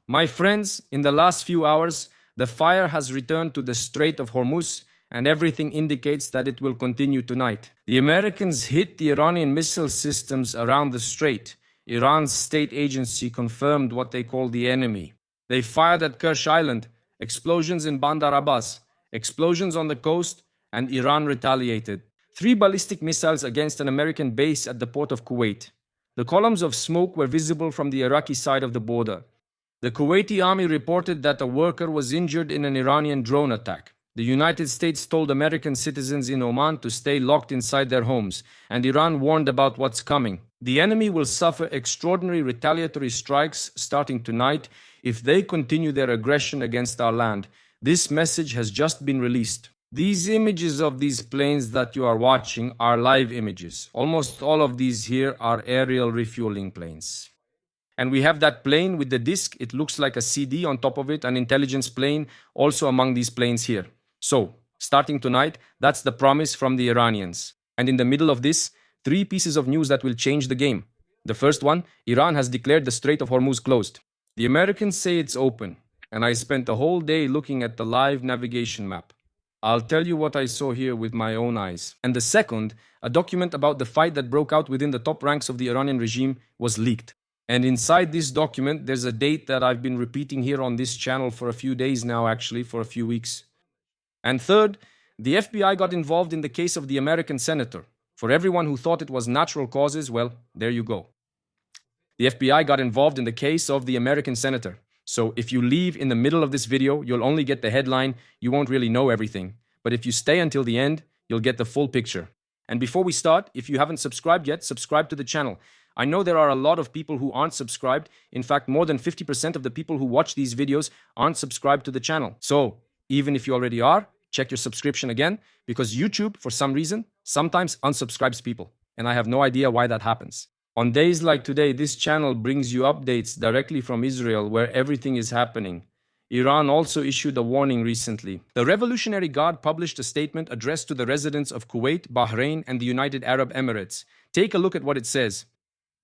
My friends, in the last few hours, the fire has returned to the Strait of Hormuz, and everything indicates that it will continue tonight. The Americans hit the Iranian missile systems around the strait. Iran's state agency confirmed what they call the enemy. They fired at Kersh Island, explosions in Bandar Abbas, explosions on the coast, and Iran retaliated. 3 ballistic missiles against an American base at the port of Kuwait. The columns of smoke were visible from the Iraqi side of the border. The Kuwaiti army reported that a worker was injured in an Iranian drone attack. The United States told American citizens in Oman to stay locked inside their homes, and Iran warned about what's coming. The enemy will suffer extraordinary retaliatory strikes starting tonight if they continue their aggression against our land. This message has just been released. These images of these planes that you are watching are live images. Almost all of these here are aerial refueling planes. And we have that plane with the disc. It looks like a CD on top of it, an intelligence plane, also among these planes here. So, starting tonight, that's the promise from the Iranians. And in the middle of this, 3 pieces of news that will change the game. The first one, Iran has declared the Strait of Hormuz closed. The Americans say it's open, and I spent the whole day looking at the live navigation map. I'll tell you what I saw here with my own eyes. And the second, a document about the fight that broke out within the top ranks of the Iranian regime was leaked. And inside this document, there's a date that I've been repeating here on this channel for a few days now, actually, for a few weeks. And third, the FBI got involved in the case of the American senator. For everyone who thought it was natural causes, well, there you go. The FBI got involved in the case of the American senator. So if you leave in the middle of this video, you'll only get the headline. You won't really know everything. But if you stay until the end, you'll get the full picture. And before we start, if you haven't subscribed yet, subscribe to the channel. I know there are a lot of people who aren't subscribed. In fact, more than 50% of the people who watch these videos aren't subscribed to the channel. So even if you already are, check your subscription again, because YouTube, for some reason, sometimes unsubscribes people. And I have no idea why that happens. On days like today, this channel brings you updates directly from Israel, where everything is happening. Iran also issued a warning recently. The Revolutionary Guard published a statement addressed to the residents of Kuwait, Bahrain, and the United Arab Emirates. Take a look at what it says.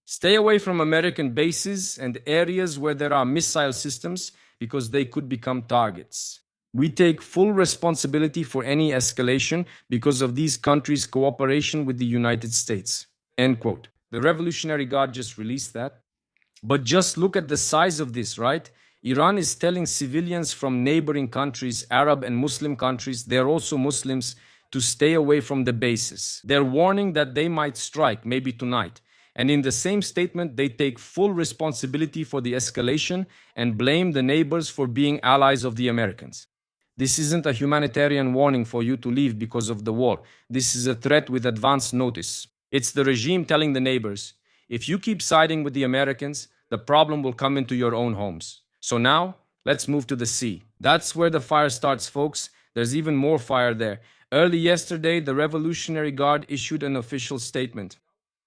Stay away from American bases and areas where there are missile systems because they could become targets. We take full responsibility for any escalation because of these countries' cooperation with the United States. End quote. The Revolutionary Guard just released that. But just look at the size of this, right? Iran is telling civilians from neighboring countries, Arab and Muslim countries, they're also Muslims, to stay away from the bases. They're warning that they might strike, maybe tonight. And in the same statement, they take full responsibility for the escalation and blame the neighbors for being allies of the Americans. This isn't a humanitarian warning for you to leave because of the war. This is a threat with advance notice. It's the regime telling the neighbors, if you keep siding with the Americans, the problem will come into your own homes. So now, let's move to the sea. That's where the fire starts, folks. There's even more fire there. Early yesterday, the Revolutionary Guard issued an official statement.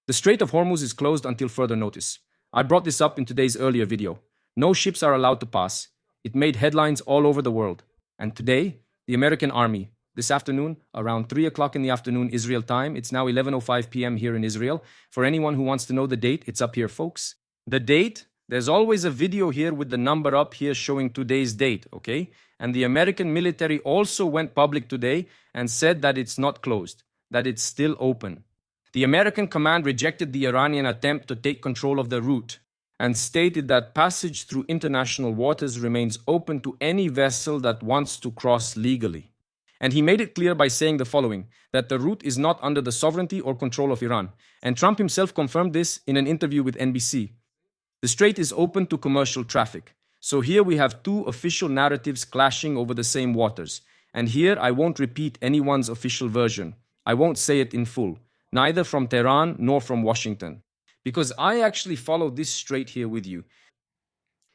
The Strait of Hormuz is closed until further notice. I brought this up in today's earlier video. No ships are allowed to pass. It made headlines all over the world. And today, the American army, this afternoon, around 3 o'clock in the afternoon, Israel time, it's now 11:05 p.m. here in Israel. For anyone who wants to know the date, it's up here, folks. The date, there's always a video here with the number up here showing today's date, okay? And the American military also went public today and said that it's not closed, that it's still open. The American command rejected the Iranian attempt to take control of the route and stated that passage through international waters remains open to any vessel that wants to cross legally. And he made it clear by saying the following, that the route is not under the sovereignty or control of Iran. And Trump himself confirmed this in an interview with NBC. The strait is open to commercial traffic. So here we have 2 official narratives clashing over the same waters. And here I won't repeat anyone's official version. I won't say it in full, neither from Tehran nor from Washington. Because I actually follow this strait here with you.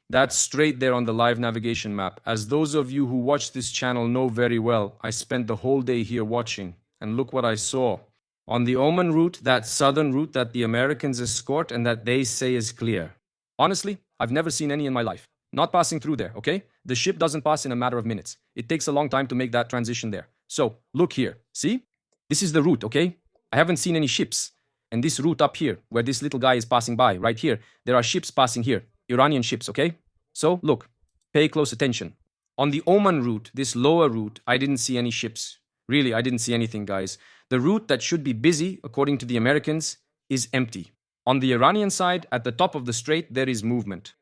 That's straight there on the live navigation map. As those of you who watch this channel know very well, I spent the whole day here watching. And look what I saw. On the Oman route, that southern route that the Americans escort and that they say is clear. Honestly, I've never seen any in my life. Not passing through there, okay? The ship doesn't pass in a matter of minutes. It takes a long time to make that transition there. So, look here. See? This is the route, okay? I haven't seen any ships. And this route up here, where this little guy is passing by, right here, there are ships passing here. Iranian ships, okay? So, look, pay close attention. On the Oman route, this lower route, I didn't see any ships. Really, I didn't see anything, guys. The route that should be busy, according to the Americans, is empty. On the Iranian side, at the top of the strait, there is movement.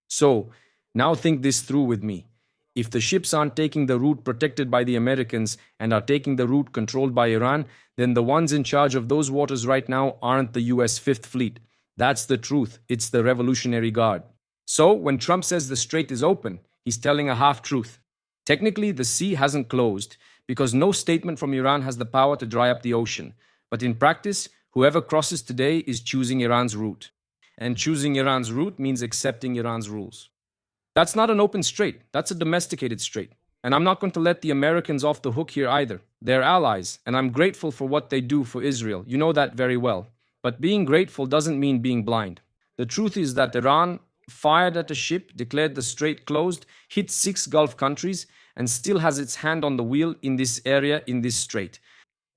So, now think this through with me. If the ships aren't taking the route protected by the Americans and are taking the route controlled by Iran, then the ones in charge of those waters right now aren't the US Fifth Fleet. That's the truth. It's the Revolutionary Guard. So, when Trump says the strait is open, he's telling a half-truth. Technically, the sea hasn't closed because no statement from Iran has the power to dry up the ocean. But in practice, whoever crosses today is choosing Iran's route. And choosing Iran's route means accepting Iran's rules. That's not an open strait. That's a domesticated strait. And I'm not going to let the Americans off the hook here either. They're allies, and I'm grateful for what they do for Israel. You know that very well. But being grateful doesn't mean being blind. The truth is that Iran fired at a ship, declared the strait closed, hit 6 Gulf countries, and still has its hand on the wheel in this area, in this strait.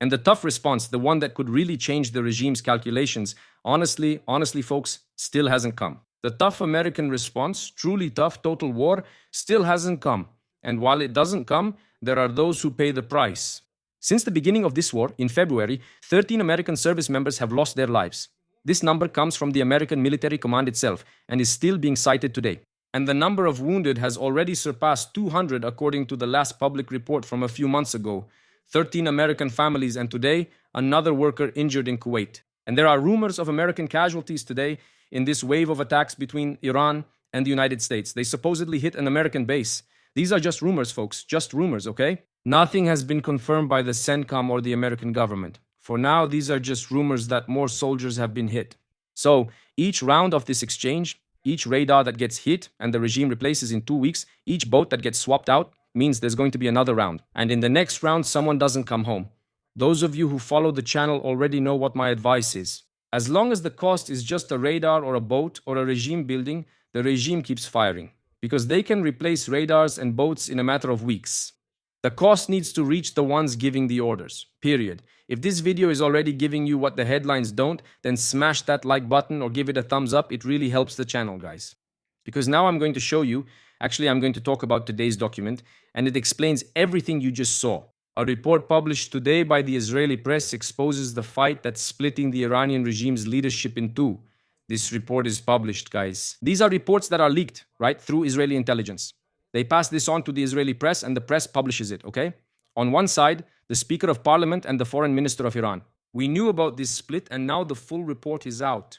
And the tough response, the one that could really change the regime's calculations, honestly, folks, still hasn't come. The tough American response, truly tough, total war, still hasn't come. And while it doesn't come, there are those who pay the price. Since the beginning of this war, in February, 13 American service members have lost their lives. This number comes from the American military command itself and is still being cited today. And the number of wounded has already surpassed 200 according to the last public report from a few months ago. 13 American families, and today, another worker injured in Kuwait. And there are rumors of American casualties today in this wave of attacks between Iran and the United States. They supposedly hit an American base. These are just rumors, folks, just rumors, okay? Nothing has been confirmed by the CENTCOM or the American government. For now, these are just rumors that more soldiers have been hit. So, each round of this exchange, each radar that gets hit and the regime replaces in 2 weeks, each boat that gets swapped out, means there's going to be another round. And in the next round, someone doesn't come home. Those of you who follow the channel already know what my advice is. As long as the cost is just a radar or a boat or a regime building, the regime keeps firing. Because they can replace radars and boats in a matter of weeks. The cost needs to reach the ones giving the orders. Period. If this video is already giving you what the headlines don't, then smash that like button or give it a thumbs up. It really helps the channel, guys. Because now I'm going to show you, actually I'm going to talk about today's document, and it explains everything you just saw. A report published today by the Israeli press exposes the fight that's splitting the Iranian regime's leadership in two. This report is published, guys. These are reports that are leaked, right, through Israeli intelligence. They pass this on to the Israeli press and the press publishes it, okay? On one side, the Speaker of Parliament and the Foreign Minister of Iran. We knew about this split and now the full report is out.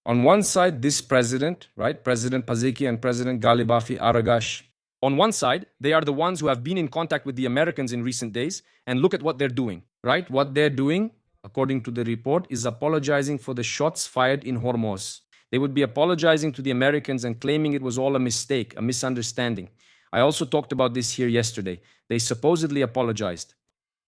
On one side, this president, right, President Paziki and President Galibafi Aragash. On one side, they are the ones who have been in contact with the Americans in recent days, and look at what they're doing, right? What they're doing, according to the report, is apologizing for the shots fired in Hormuz. They would be apologizing to the Americans and claiming it was all a mistake, a misunderstanding. I also talked about this here yesterday. They supposedly apologized.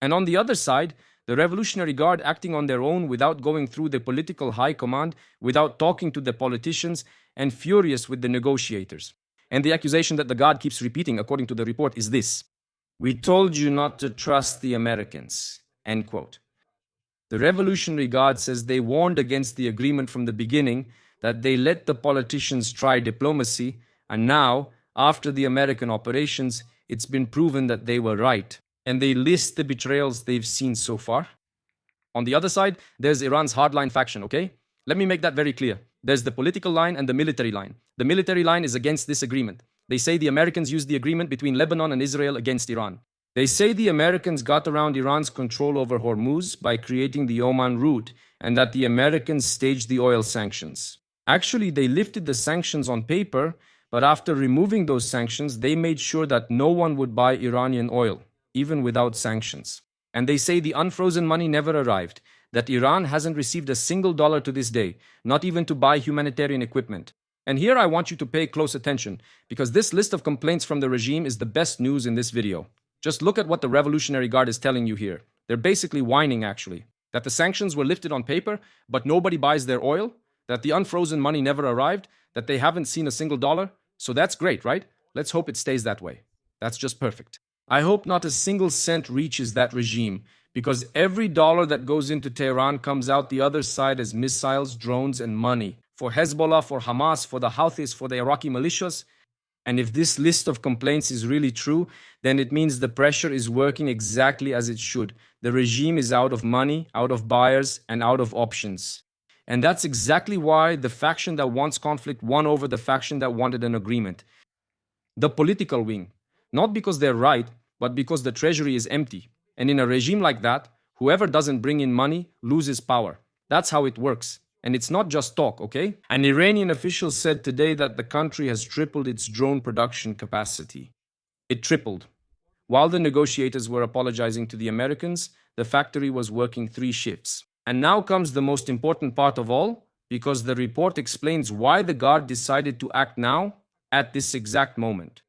And on the other side, the Revolutionary Guard acting on their own without going through the political high command, without talking to the politicians, and furious with the negotiators. And the accusation that the Guard keeps repeating, according to the report, is this. We told you not to trust the Americans. End quote. The Revolutionary Guard says they warned against the agreement from the beginning, that they let the politicians try diplomacy, and now, after the American operations, it's been proven that they were right. And they list the betrayals they've seen so far. On the other side, there's Iran's hardline faction, okay? Let me make that very clear. There's the political line and the military line. The military line is against this agreement. They say the Americans used the agreement between Lebanon and Israel against Iran. They say the Americans got around Iran's control over Hormuz by creating the Oman route, and that the Americans staged the oil sanctions. Actually, they lifted the sanctions on paper, but after removing those sanctions, they made sure that no one would buy Iranian oil, even without sanctions. And they say the unfrozen money never arrived, that Iran hasn't received a single dollar to this day, not even to buy humanitarian equipment. And here I want you to pay close attention, because this list of complaints from the regime is the best news in this video. Just look at what the Revolutionary Guard is telling you here. They're basically whining, actually. That the sanctions were lifted on paper, but nobody buys their oil, that the unfrozen money never arrived, that they haven't seen a single dollar. So that's great, right? Let's hope it stays that way. That's just perfect. I hope not a single cent reaches that regime, because every dollar that goes into Tehran comes out the other side as missiles, drones, and money. For Hezbollah, for Hamas, for the Houthis, for the Iraqi militias. And if this list of complaints is really true, then it means the pressure is working exactly as it should. The regime is out of money, out of buyers, and out of options. And that's exactly why the faction that wants conflict won over the faction that wanted an agreement. The political wing. Not because they're right, but because the treasury is empty. And in a regime like that, whoever doesn't bring in money loses power. That's how it works. And it's not just talk, okay? An Iranian official said today that the country has tripled its drone production capacity. It tripled. While the negotiators were apologizing to the Americans, the factory was working 3 shifts. And now comes the most important part of all, because the report explains why the Guard decided to act now, at this exact moment.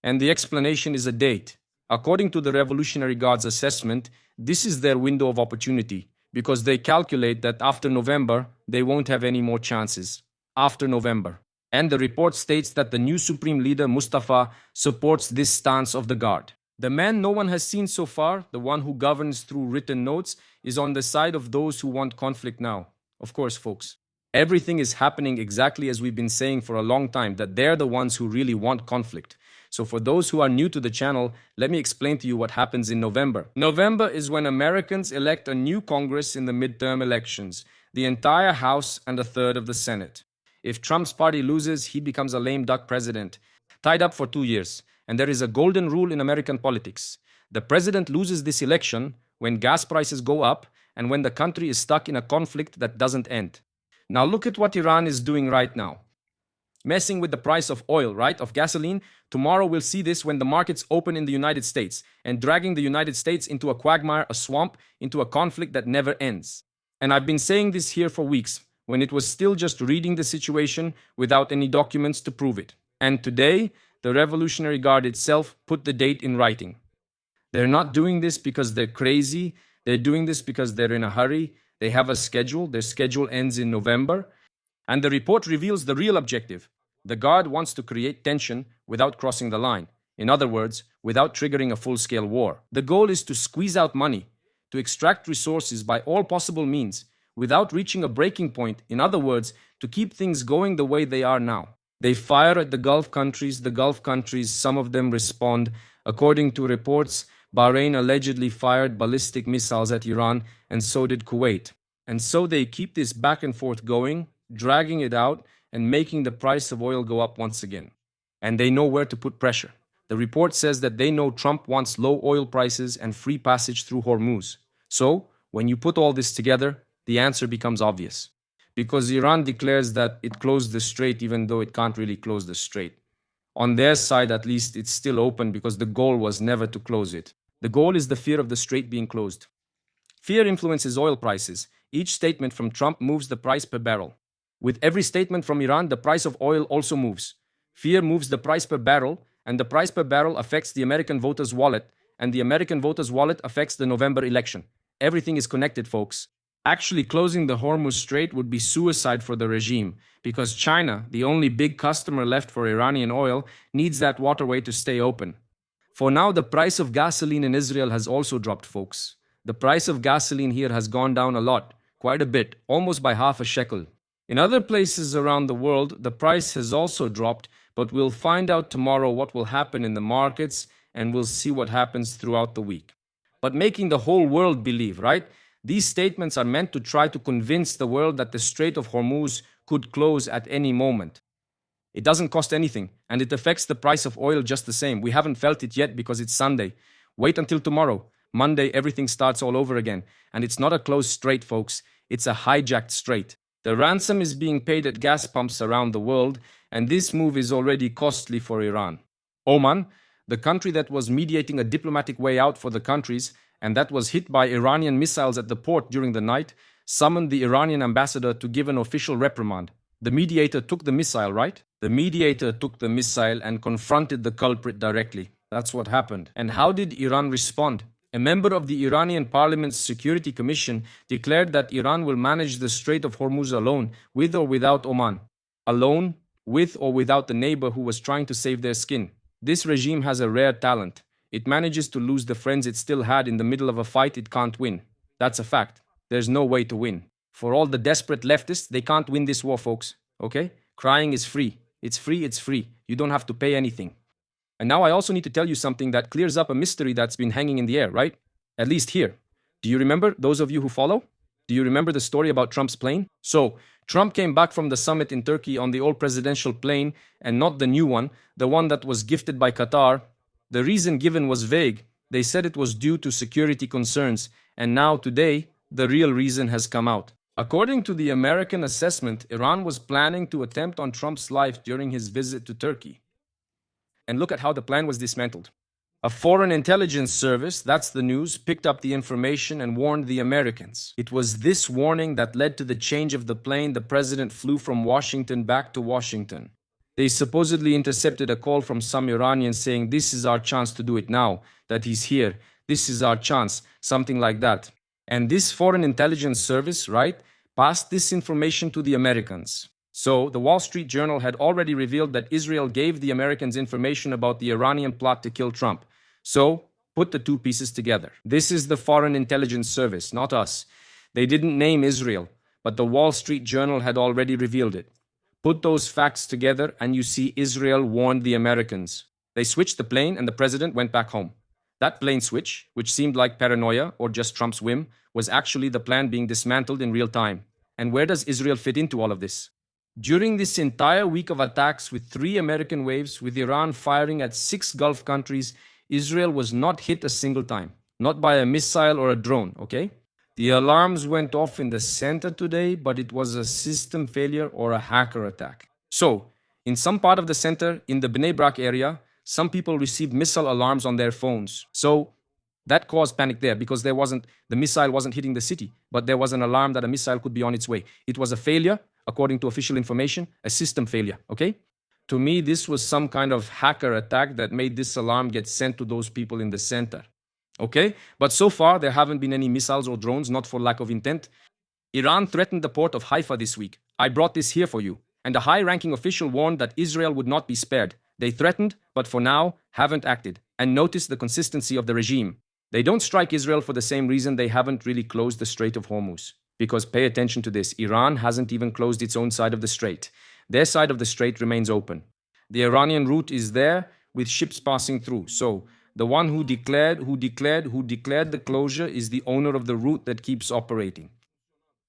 And the explanation is a date. According to the Revolutionary Guard's assessment, this is their window of opportunity, because they calculate that after November, they won't have any more chances. After November. And the report states that the new Supreme Leader, Mustafa, supports this stance of the Guard. The man no one has seen so far, the one who governs through written notes, is on the side of those who want conflict now. Of course, folks. Everything is happening exactly as we've been saying for a long time, that they're the ones who really want conflict. So for those who are new to the channel, let me explain to you what happens in November. November is when Americans elect a new Congress in the midterm elections, the entire House and a third of the Senate. If Trump's party loses, he becomes a lame duck president, tied up for 2 years. And there is a golden rule in American politics. The president loses this election when gas prices go up and when the country is stuck in a conflict that doesn't end. Now look at what Iran is doing right now. Messing with the price of oil, right? Of gasoline. Tomorrow we'll see this when the markets open in the United States and dragging the United States into a quagmire, a swamp, into a conflict that never ends. And I've been saying this here for weeks, when it was still just reading the situation without any documents to prove it. And today, the Revolutionary Guard itself put the date in writing. They're not doing this because they're crazy. They're doing this because they're in a hurry. They have a schedule. Their schedule ends in November. And the report reveals the real objective. The Guard wants to create tension without crossing the line. In other words, without triggering a full-scale war. The goal is to squeeze out money, to extract resources by all possible means, without reaching a breaking point. In other words, to keep things going the way they are now. They fire at the Gulf countries. The Gulf countries, some of them respond. According to reports, Bahrain allegedly fired ballistic missiles at Iran, and so did Kuwait. And so they keep this back and forth going, dragging it out, and making the price of oil go up once again. And they know where to put pressure. The report says that they know Trump wants low oil prices and free passage through Hormuz. So, when you put all this together, the answer becomes obvious. Because Iran declares that it closed the strait even though it can't really close the strait. On their side, at least, it's still open because the goal was never to close it. The goal is the fear of the strait being closed. Fear influences oil prices. Each statement from Trump moves the price per barrel. With every statement from Iran, the price of oil also moves. Fear moves the price per barrel, and the price per barrel affects the American voter's wallet, and the American voter's wallet affects the November election. Everything is connected, folks. Actually, closing the Hormuz Strait would be suicide for the regime, because China, the only big customer left for Iranian oil, needs that waterway to stay open. For now, the price of gasoline in Israel has also dropped, folks. The price of gasoline here has gone down a lot, quite a bit, almost by half a shekel. In other places around the world, the price has also dropped, but we'll find out tomorrow what will happen in the markets, and we'll see what happens throughout the week. But making the whole world believe, right? These statements are meant to try to convince the world that the Strait of Hormuz could close at any moment. It doesn't cost anything, and it affects the price of oil just the same. We haven't felt it yet because it's Sunday. Wait until tomorrow. Monday, everything starts all over again. And it's not a closed strait, folks. It's a hijacked strait. The ransom is being paid at gas pumps around the world, and this move is already costly for Iran. Oman, the country that was mediating a diplomatic way out for the countries, and that was hit by Iranian missiles at the port during the night, summoned the Iranian ambassador to give an official reprimand. The mediator took the missile, right? The mediator took the missile and confronted the culprit directly. That's what happened. And how did Iran respond? A member of the Iranian Parliament's Security Commission declared that Iran will manage the Strait of Hormuz alone, with or without Oman. Alone, with or without the neighbor who was trying to save their skin. This regime has a rare talent. It manages to lose the friends it still had in the middle of a fight it can't win. That's a fact. There's no way to win. For all the desperate leftists, they can't win this war, folks. Okay? Crying is free. It's free, it's free. You don't have to pay anything. And now I also need to tell you something that clears up a mystery that's been hanging in the air, right? At least here. Do you remember, those of you who follow? Do you remember the story about Trump's plane? So, Trump came back from the summit in Turkey on the old presidential plane and not the new one, the one that was gifted by Qatar. The reason given was vague. They said it was due to security concerns, and now today, the real reason has come out. According to the American assessment, Iran was planning to attempt on Trump's life during his visit to Turkey. And look at how the plan was dismantled. A foreign intelligence service, that's the news, picked up the information and warned the Americans. It was this warning that led to the change of the plane the president flew from Washington back to Washington. They supposedly intercepted a call from some Iranians saying, "This is our chance to do it now, that he's here. This is our chance," something like that. And this foreign intelligence service, right, passed this information to the Americans. So, the Wall Street Journal had already revealed that Israel gave the Americans information about the Iranian plot to kill Trump. So, put the two pieces together. This is the Foreign Intelligence Service, not us. They didn't name Israel, but the Wall Street Journal had already revealed it. Put those facts together and you see Israel warned the Americans. They switched the plane and the president went back home. That plane switch, which seemed like paranoia or just Trump's whim, was actually the plan being dismantled in real time. And where does Israel fit into all of this? During this entire week of attacks with 3 American waves, with Iran firing at 6 Gulf countries, Israel was not hit a single time. Not by a missile or a drone, okay? The alarms went off in the center today, but it was a system failure or a hacker attack. So, in some part of the center, in the Bnei Brak area, some people received missile alarms on their phones. So, that caused panic there because the missile wasn't hitting the city, but there was an alarm that a missile could be on its way. It was a failure, according to official information, a system failure, okay? To me, this was some kind of hacker attack that made this alarm get sent to those people in the center, okay? But so far, there haven't been any missiles or drones, not for lack of intent. Iran threatened the port of Haifa this week. I brought this here for you. And a high-ranking official warned that Israel would not be spared. They threatened, but for now, haven't acted. And notice the consistency of the regime. They don't strike Israel for the same reason they haven't really closed the Strait of Hormuz. Because pay attention to this, Iran hasn't even closed its own side of the strait. Their side of the strait remains open. The Iranian route is there with ships passing through. So, the one who declared the closure is the owner of the route that keeps operating.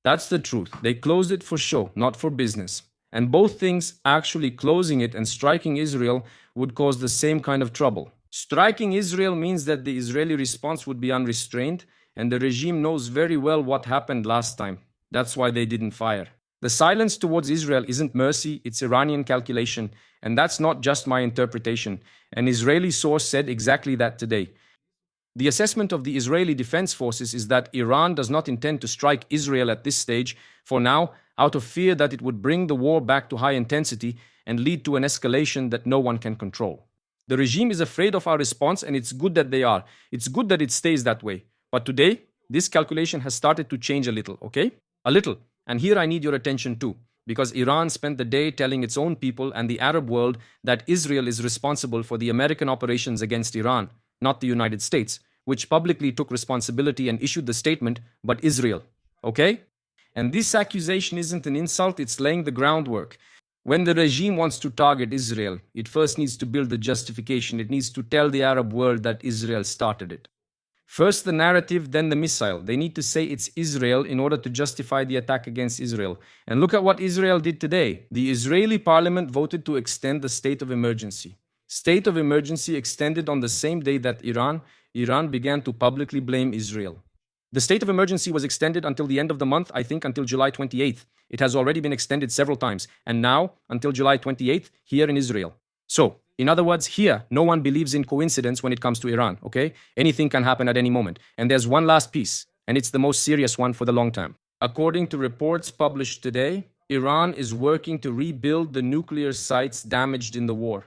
That's the truth. They closed it for show, not for business. And both things, actually closing it and striking Israel, would cause the same kind of trouble. Striking Israel means that the Israeli response would be unrestrained, and the regime knows very well what happened last time. That's why they didn't fire. The silence towards Israel isn't mercy, it's Iranian calculation, and that's not just my interpretation. An Israeli source said exactly that today. The assessment of the Israeli Defense Forces is that Iran does not intend to strike Israel at this stage, for now, out of fear that it would bring the war back to high intensity and lead to an escalation that no one can control. The regime is afraid of our response, and it's good that they are. It's good that it stays that way. But today, this calculation has started to change a little, okay? A little. And here I need your attention too, because Iran spent the day telling its own people and the Arab world that Israel is responsible for the American operations against Iran, not the United States, which publicly took responsibility and issued the statement, but Israel, okay? And this accusation isn't an insult, it's laying the groundwork. When the regime wants to target Israel, it first needs to build the justification. It needs to tell the Arab world that Israel started it. First the narrative, then the missile. They need to say it's Israel in order to justify the attack against Israel. And look at what Israel did today. The Israeli parliament voted to extend the state of emergency. State of emergency extended on the same day that Iran began to publicly blame Israel. The state of emergency was extended until the end of the month, I think until July 28th. It has already been extended several times, and now until July 28th here in Israel. So, in other words, here, no one believes in coincidence when it comes to Iran, okay? Anything can happen at any moment. And there's one last piece, and it's the most serious one for the long term. According to reports published today, Iran is working to rebuild the nuclear sites damaged in the war.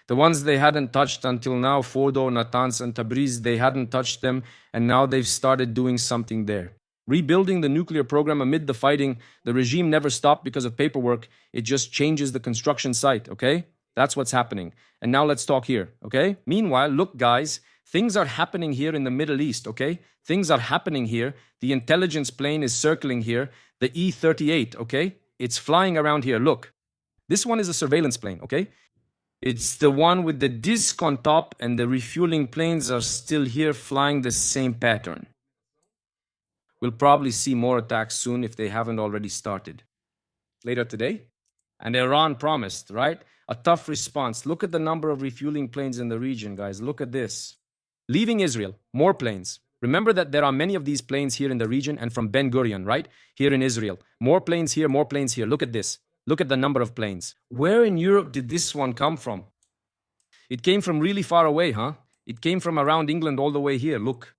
The ones they hadn't touched until now, Fordo, Natanz, and Tabriz, they hadn't touched them, and now they've started doing something there. Rebuilding the nuclear program amid the fighting, the regime never stopped because of paperwork. It just changes the construction site, okay? That's what's happening. And now let's talk here, okay? Meanwhile, look guys, things are happening here in the Middle East, okay? Things are happening here. The intelligence plane is circling here. The E-38, okay? It's flying around here, look. This one is a surveillance plane, okay? It's the one with the disc on top, and the refueling planes are still here flying the same pattern. We'll probably see more attacks soon if they haven't already started. Later today? And Iran promised, right? A tough response. Look at the number of refueling planes in the region, guys. Look at this. Leaving Israel, more planes. Remember that there are many of these planes here in the region and from Ben Gurion, right? Here in Israel. More planes here, more planes here. Look at this. Look at the number of planes. Where in Europe did this one come from? It came from really far away, huh? It came from around England all the way here. Look.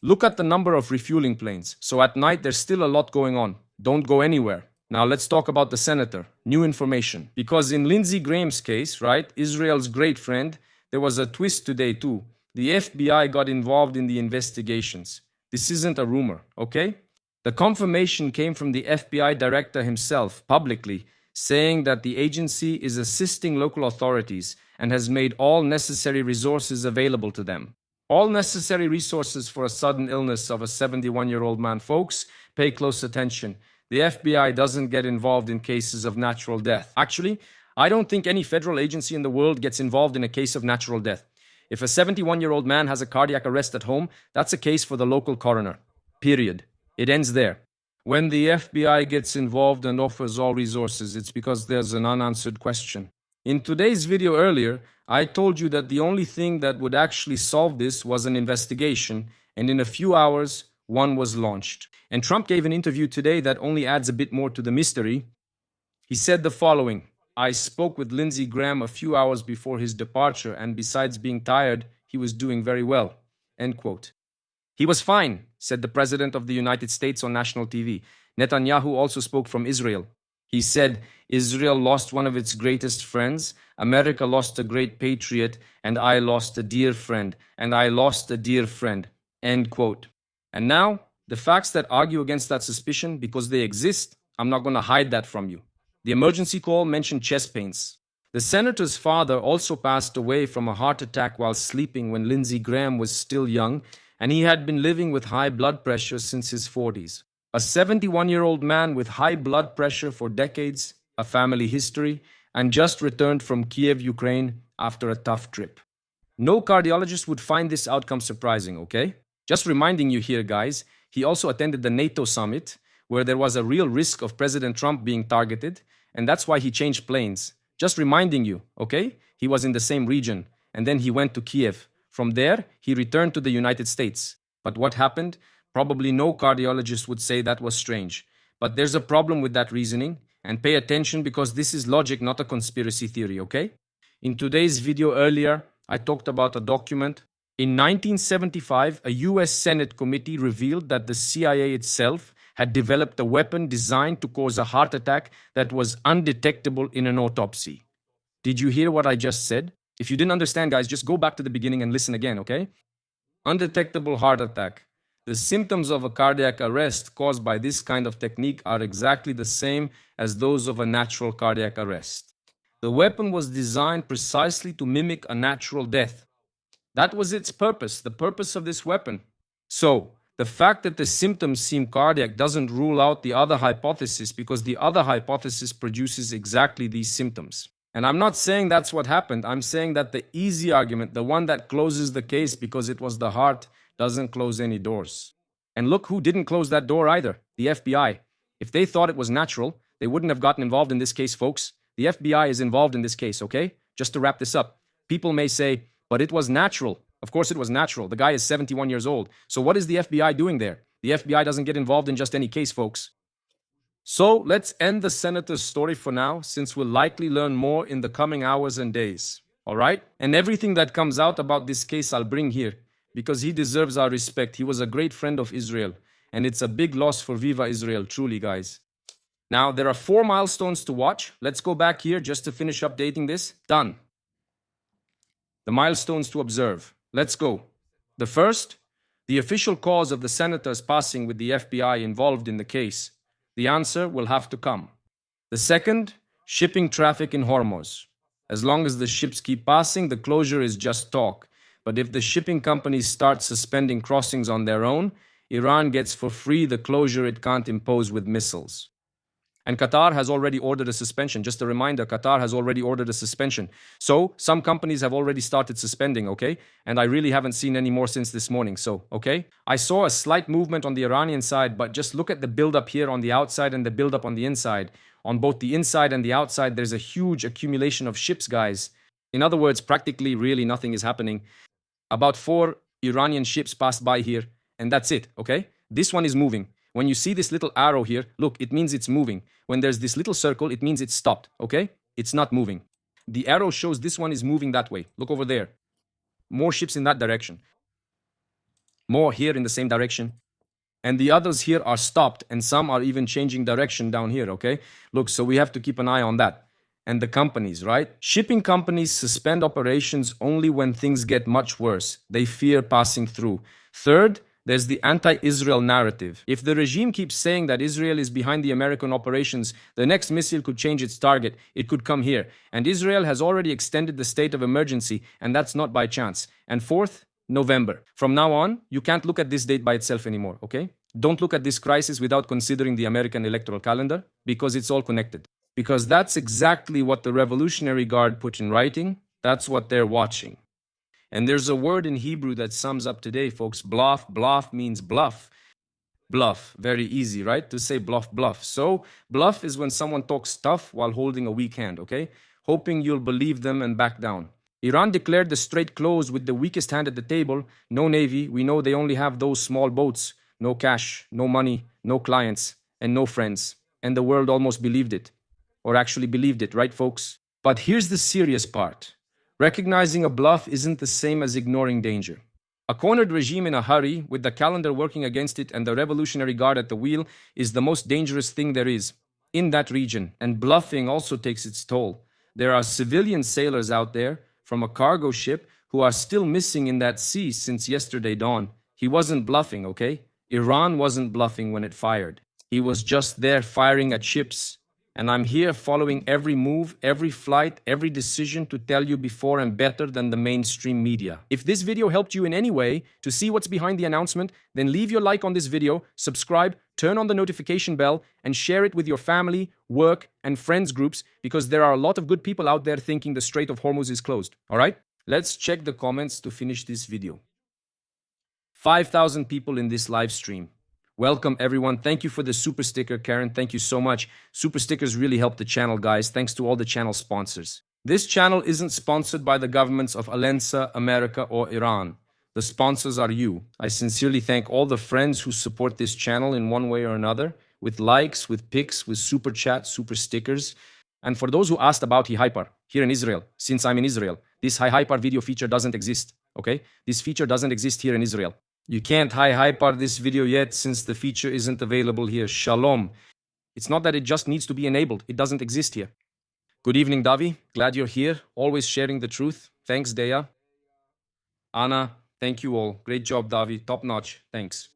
Look at the number of refueling planes. So at night, there's still a lot going on. Don't go anywhere. Now let's talk about the senator. New information. Because in Lindsey Graham's case, right, Israel's great friend, there was a twist today too. The FBI got involved in the investigations. This isn't a rumor, okay? The confirmation came from the FBI director himself, publicly, saying that the agency is assisting local authorities and has made all necessary resources available to them. All necessary resources for a sudden illness of a 71-year-old man. Folks, pay close attention. The FBI doesn't get involved in cases of natural death. Actually, I don't think any federal agency in the world gets involved in a case of natural death. If a 71-year-old man has a cardiac arrest at home, that's a case for the local coroner. Period. It ends there. When the FBI gets involved and offers all resources, it's because there's an unanswered question. In today's video earlier, I told you that the only thing that would actually solve this was an investigation, and in a few hours, one was launched. And Trump gave an interview today that only adds a bit more to the mystery. He said the following: I spoke with Lindsey Graham a few hours before his departure, and besides being tired, he was doing very well. End quote. He was fine, said the President of the United States on national TV. Netanyahu also spoke from Israel. He said, Israel lost one of its greatest friends, America lost a great patriot, and I lost a dear friend, and I lost a dear friend. End quote. And now, the facts that argue against that suspicion, because they exist, I'm not going to hide that from you. The emergency call mentioned chest pains. The senator's father also passed away from a heart attack while sleeping when Lindsey Graham was still young, and he had been living with high blood pressure since his 40s. A 71-year-old man with high blood pressure for decades, a family history, and just returned from Kiev, Ukraine after a tough trip. No cardiologist would find this outcome surprising, okay? Just reminding you here, guys, he also attended the NATO summit, where there was a real risk of President Trump being targeted, and that's why he changed planes. Just reminding you, okay? He was in the same region, and then he went to Kiev. From there, he returned to the United States. But what happened? Probably no cardiologist would say that was strange. But there's a problem with that reasoning, and pay attention because this is logic, not a conspiracy theory, okay? In today's video earlier, I talked about a document. In 1975, a US Senate committee revealed that the CIA itself had developed a weapon designed to cause a heart attack that was undetectable in an autopsy. Did you hear what I just said? If you didn't understand, guys, just go back to the beginning and listen again, okay? Undetectable heart attack. The symptoms of a cardiac arrest caused by this kind of technique are exactly the same as those of a natural cardiac arrest. The weapon was designed precisely to mimic a natural death. That was its purpose, the purpose of this weapon. So, the fact that the symptoms seem cardiac doesn't rule out the other hypothesis, because the other hypothesis produces exactly these symptoms. And I'm not saying that's what happened. I'm saying that the easy argument, the one that closes the case because it was the heart, doesn't close any doors. And look who didn't close that door either, the FBI. If they thought it was natural, they wouldn't have gotten involved in this case, folks. The FBI is involved in this case, okay? Just to wrap this up. People may say, but it was natural. Of course it was natural. The guy is 71 years old. So what is the FBI doing there? The FBI doesn't get involved in just any case, folks. So let's end the senator's story for now, since we'll likely learn more in the coming hours and days. All right? And everything that comes out about this case I'll bring here, because he deserves our respect. He was a great friend of Israel, and it's a big loss for Viva Israel, truly, guys. Now, there are 4 milestones to watch. Let's go back here just to finish updating this. Done. The milestones to observe. Let's go. The first, the official cause of the senator's passing with the FBI involved in the case. The answer will have to come. The second, shipping traffic in Hormuz. As long as the ships keep passing, the closure is just talk. But if the shipping companies start suspending crossings on their own, Iran gets for free the closure it can't impose with missiles. And Qatar has already ordered a suspension. Just a reminder, Qatar has already ordered a suspension. So some companies have already started suspending, okay? And I really haven't seen any more since this morning, so, okay? I saw a slight movement on the Iranian side, but just look at the buildup here on the outside and the buildup on the inside. On both the inside and the outside, there's a huge accumulation of ships, guys. In other words, practically really nothing is happening. About 4 Iranian ships passed by here, and that's it, okay? This one is moving. When you see this little arrow here, look, it means it's moving. When there's this little circle, it means it's stopped, okay? It's not moving. The arrow shows this one is moving that way. Look over there. More ships in that direction. More here in the same direction. And the others here are stopped, and some are even changing direction down here, okay? Look, so we have to keep an eye on that. And the companies, right? Shipping companies suspend operations only when things get much worse. They fear passing through. Third, there's the anti-Israel narrative. If the regime keeps saying that Israel is behind the American operations, the next missile could change its target. It could come here. And Israel has already extended the state of emergency, and that's not by chance. And fourth, November. From now on, you can't look at this date by itself anymore, okay? Don't look at this crisis without considering the American electoral calendar, because it's all connected. Because that's exactly what the Revolutionary Guard put in writing. That's what they're watching. And there's a word in Hebrew that sums up today, folks. Bluff. Bluff means bluff. Bluff. Very easy, right? To say bluff, bluff. So, bluff is when someone talks tough while holding a weak hand, okay? Hoping you'll believe them and back down. Iran declared the strait closed with the weakest hand at the table. No navy. We know they only have those small boats. No cash, no money, no clients, and no friends. And the world almost believed it. Or actually believed it, right, folks? But here's the serious part. Recognizing a bluff isn't the same as ignoring danger. A cornered regime in a hurry, with the calendar working against it and the Revolutionary Guard at the wheel, is the most dangerous thing there is in that region. And bluffing also takes its toll. There are civilian sailors out there from a cargo ship who are still missing in that sea since yesterday dawn. He wasn't bluffing, okay? Iran wasn't bluffing when it fired. He was just there firing at ships. And I'm here following every move, every flight, every decision to tell you before and better than the mainstream media. If this video helped you in any way to see what's behind the announcement, then leave your like on this video, subscribe, turn on the notification bell, and share it with your family, work, and friends groups, because there are a lot of good people out there thinking the Strait of Hormuz is closed. Alright? Let's check the comments to finish this video. 5,000 people in this live stream. Welcome, everyone. Thank you for the super sticker, Karen. Thank you so much. Super stickers really help the channel, guys. Thanks to all the channel sponsors. This channel isn't sponsored by the governments of Alensa, America, or Iran. The sponsors are you. I sincerely thank all the friends who support this channel in one way or another, with likes, with pics, with super chat, super stickers. And for those who asked about HiHyper here in Israel, since I'm in Israel, this HiHyper video feature doesn't exist, okay? This feature doesn't exist here in Israel. You can't HiHyper this video yet since the feature isn't available here. Shalom. It's not that it just needs to be enabled. It doesn't exist here. Good evening, Davi. Glad you're here. Always sharing the truth. Thanks, Dea. Anna, thank you all. Great job, Davi. Top notch. Thanks.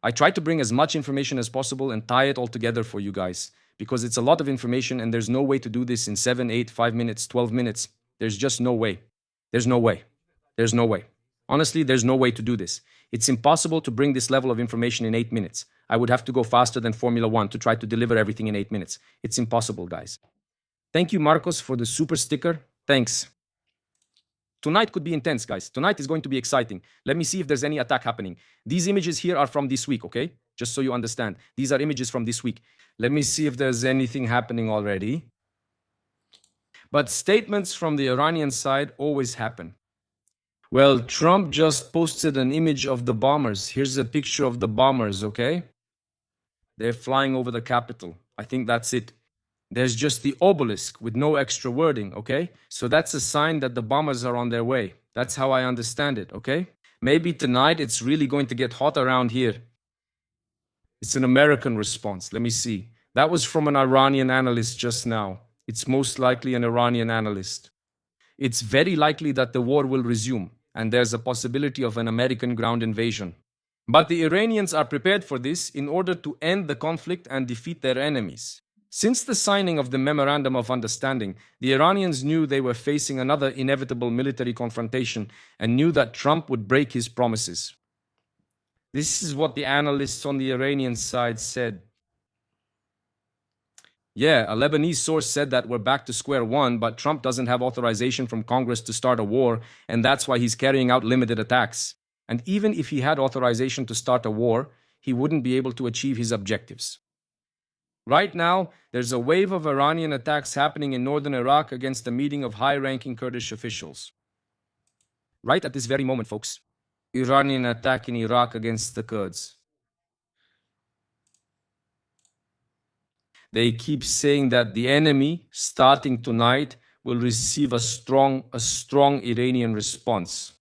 I try to bring as much information as possible and tie it all together for you guys, because it's a lot of information and there's no way to do this in 7, 8, 5 minutes, 12 minutes. There's just no way. There's no way. There's no way. Honestly, there's no way to do this. It's impossible to bring this level of information in 8 minutes. I would have to go faster than Formula 1 to try to deliver everything in 8 minutes. It's impossible, guys. Thank you, Marcos, for the super sticker. Thanks. Tonight could be intense, guys. Tonight is going to be exciting. Let me see if there's any attack happening. These images here are from this week, okay? Just so you understand. These are images from this week. Let me see if there's anything happening already. But statements from the Iranian side always happen. Well, Trump just posted an image of the bombers. Here's a picture of the bombers, okay? They're flying over the Capitol. I think that's it. There's just the obelisk with no extra wording, okay? So that's a sign that the bombers are on their way. That's how I understand it, okay? Maybe tonight it's really going to get hot around here. It's an American response. Let me see. That was from an Iranian analyst just now. It's most likely an Iranian analyst. It's very likely that the war will resume, and there's a possibility of an American ground invasion. But the Iranians are prepared for this in order to end the conflict and defeat their enemies. Since the signing of the Memorandum of Understanding, the Iranians knew they were facing another inevitable military confrontation and knew that Trump would break his promises. This is what the analysts on the Iranian side said. Yeah, a Lebanese source said that we're back to square one, but Trump doesn't have authorization from Congress to start a war, and that's why he's carrying out limited attacks. And even if he had authorization to start a war, he wouldn't be able to achieve his objectives. Right now, there's a wave of Iranian attacks happening in northern Iraq against a meeting of high ranking Kurdish officials. Right at this very moment, folks. Iranian attack in Iraq against the Kurds. They keep saying that the enemy, starting tonight, will receive a strong Iranian response.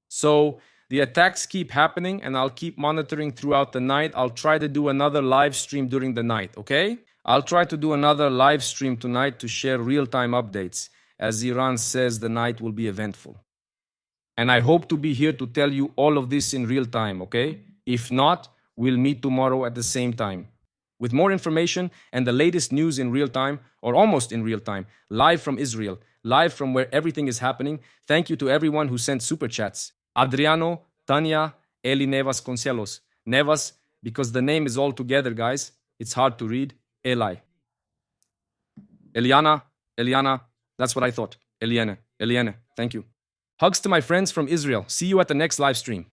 So the attacks keep happening, and I'll keep monitoring throughout the night. I'll try to do another live stream during the night, okay? I'll try to do another live stream tonight to share real-time updates, as Iran says the night will be eventful. And I hope to be here to tell you all of this in real time, okay? If not, we'll meet tomorrow at the same time with more information and the latest news in real time, or almost in real time, live from Israel, live from where everything is happening. Thank you to everyone who sent super chats. Adriano, Tanya, Eli Nevas Concelos. Nevas, because the name is all together, guys. It's hard to read. Eli. Eliana, that's what I thought. Eliane. Thank you. Hugs to my friends from Israel. See you at the next live stream.